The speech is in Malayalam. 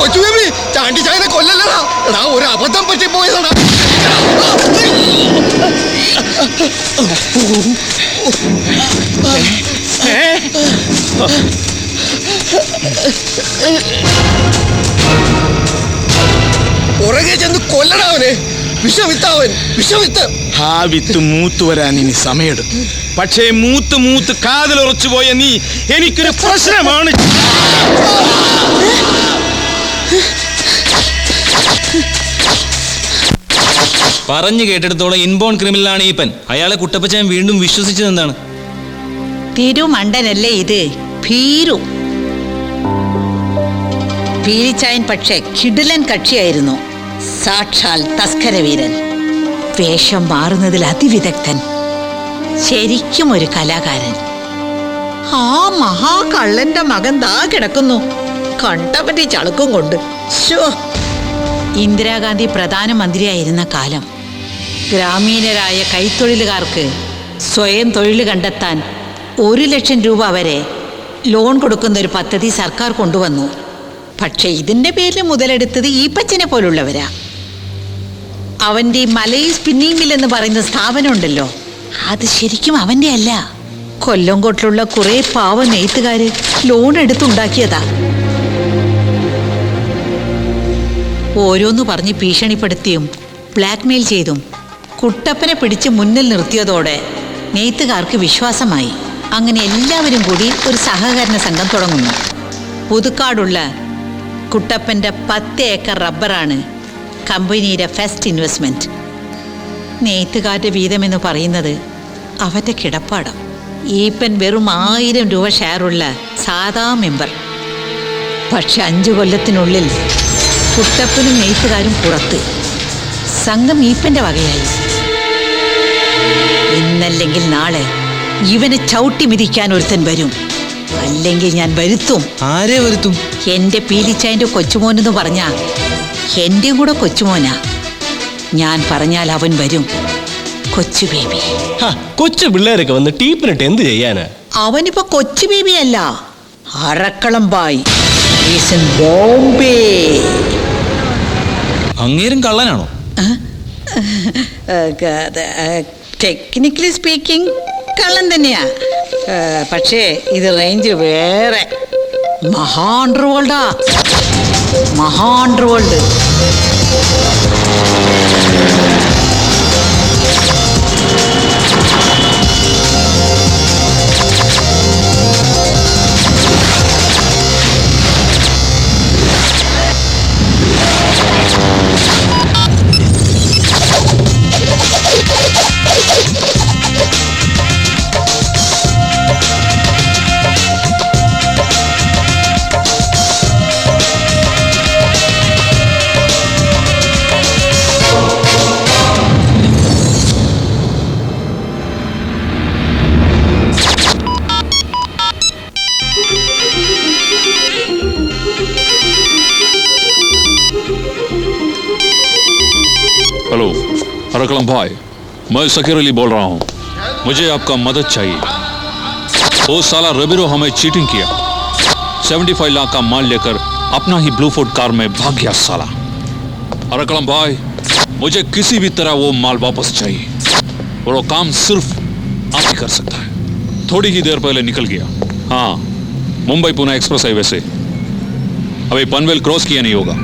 കൊച്ചു ബേബി ചാണ്ടി ചായനെ കൊല്ലല്ലടാ. എടാ ഒരു അബദ്ധം പറ്റി പോയതാടാ. പുറകെ ചെന്ന് കൊല്ലടാവനെ. വിഷവിത്താവൻ, വിഷവിത്ത്. ആ വിത്ത് മൂത്ത് വരാൻ ഇനി സമയമെടുക്കും. പക്ഷേ മൂത്ത് മൂത്ത് കാതിലുറച്ചു പോയ നീ എനിക്കൊരു പ്രശ്നമാണ്. പറഞ്ഞു കേട്ടെടുത്തോളം ഇൻബോൺ ക്രിമിനലാണ് ഈപ്പൻ. അയാളെ കുട്ടപ്പച്ചാൻ വീണ്ടും വിശ്വസിച്ചത് എന്താണ്? തിരുമണ്ടനല്ലേ ഇത്, ഭീരു. പീലിച്ചായൻ പക്ഷേ കിടിലൻ കക്ഷിയായിരുന്നു. സാക്ഷാൽ തസ്കരവീരൻ. വേഷം മാറുന്നതിൽ അതിവിദഗ്ധൻ. ശരിക്കും ഒരു കലാകാരൻ. ആ മഹാകള്ളന്റെ മകൻ ദാ കിടക്കുന്നു, കണ്ടപറ്റി ചളുക്കും കൊണ്ട്. ഇന്ദിരാഗാന്ധി പ്രധാനമന്ത്രിയായിരുന്ന കാലം ഗ്രാമീണരായ കൈത്തൊഴിലുകാർക്ക് സ്വയം തൊഴിൽ കണ്ടെത്താൻ 1,00,000 രൂപ വരെ ലോൺ കൊടുക്കുന്ന ഒരു പദ്ധതി സർക്കാർ കൊണ്ടുവന്നു. പക്ഷെ ഇതിൻ്റെ പേരിൽ മുതലെടുത്തത് ഈപ്പച്ചനെ പോലുള്ളവരാ. അവൻ്റെ മലയിൽ സ്പിന്നിങ് മിൽ എന്ന് പറയുന്ന സ്ഥാപനം ഉണ്ടല്ലോ, അത് ശരിക്കും അവൻ്റെ അല്ല. കൊല്ലംകോട്ടിലുള്ള കുറേ പാവ നെയ്ത്തുകാർ ലോൺ എടുത്തുണ്ടാക്കിയതാ. ഓരോന്ന് പറഞ്ഞ് ഭീഷണിപ്പെടുത്തിയും ബ്ലാക്ക്മെയിൽ ചെയ്തും കുട്ടപ്പനെ പിടിച്ച് മുന്നിൽ നിർത്തിയതോടെ നെയ്ത്തുകാർക്ക് വിശ്വാസമായി. അങ്ങനെ എല്ലാവരും കൂടി ഒരു സഹകരണ സംഘം തുടങ്ങുന്നു. പുതുക്കാടുള്ള കുട്ടപ്പൻ്റെ 10 ഏക്കർ റബ്ബറാണ് കമ്പനിയുടെ ഫസ്റ്റ് ഇൻവെസ്റ്റ്മെൻറ്റ്. നെയ്ത്തുകാരുടെ വീതമെന്ന് പറയുന്നത് അവൻ്റെ കിടപ്പാടം. ഈപ്പൻ വെറും 1000 രൂപ ഷെയറുള്ള സാധാ മെമ്പർ. പക്ഷെ 5 കൊല്ലത്തിനുള്ളിൽ കുട്ടപ്പനും നെയ്ത്തുകാരും പുറത്ത്. സംഘം ഈപ്പൻ്റെ വകയായി. ഇന്നല്ലെങ്കിൽ നാളെ ഇവനെ ചവിട്ടി മിതിക്കാൻ ഒരുത്തൻ വരും. അല്ലെങ്കിൽ ഞാൻ വരുത്തും. ആരെ വരുത്തും? എൻ്റെ പീലിച്ചായൻ്റെ കൊച്ചുമോനെന്ന് പറഞ്ഞാ എൻ്റെയും കൂടെ കൊച്ചുമോനാ. ഞാൻ പറഞ്ഞാൽ അവൻ വരും. കൊച്ചു ബേബി. കൊച്ചു പിള്ളേരൊക്കെ വന്ന് ടീപ്പിനിട്ട് എന്ത് ചെയ്യാനാ? അവനിപ്പോ കൊച്ചു ബേബി അല്ല, അറക്കളം ബായ്. ബോംബെ. അങ്ങേരും കള്ളനാണോ? ടെക്നിക്കലി സ്പീക്കിംഗ് കള്ളൻ തന്നെയാ. പക്ഷേ ഇത് റേഞ്ച് വേറെ. മഹാണ്ടർവേൾഡാ, മഹാണ്ടർവേൾഡ്. हेलो अरकलम भाई, मैं सकीर अली बोल रहा हूँ. मुझे आपका मदद चाहिए. वो साला रबीरो हमें चीटिंग किया. 75 लाख का माल लेकर अपना ही ब्लू फोर्ड कार में भाग गया साला. अरकलम भाई, मुझे किसी भी तरह वो माल वापस चाहिए और वो काम सिर्फ आप ही कर सकता है. थोड़ी ही देर पहले निकल गया. हाँ, मुंबई पुणे एक्सप्रेस हाईवे से. अभी पनवेल क्रॉस किया नहीं होगा.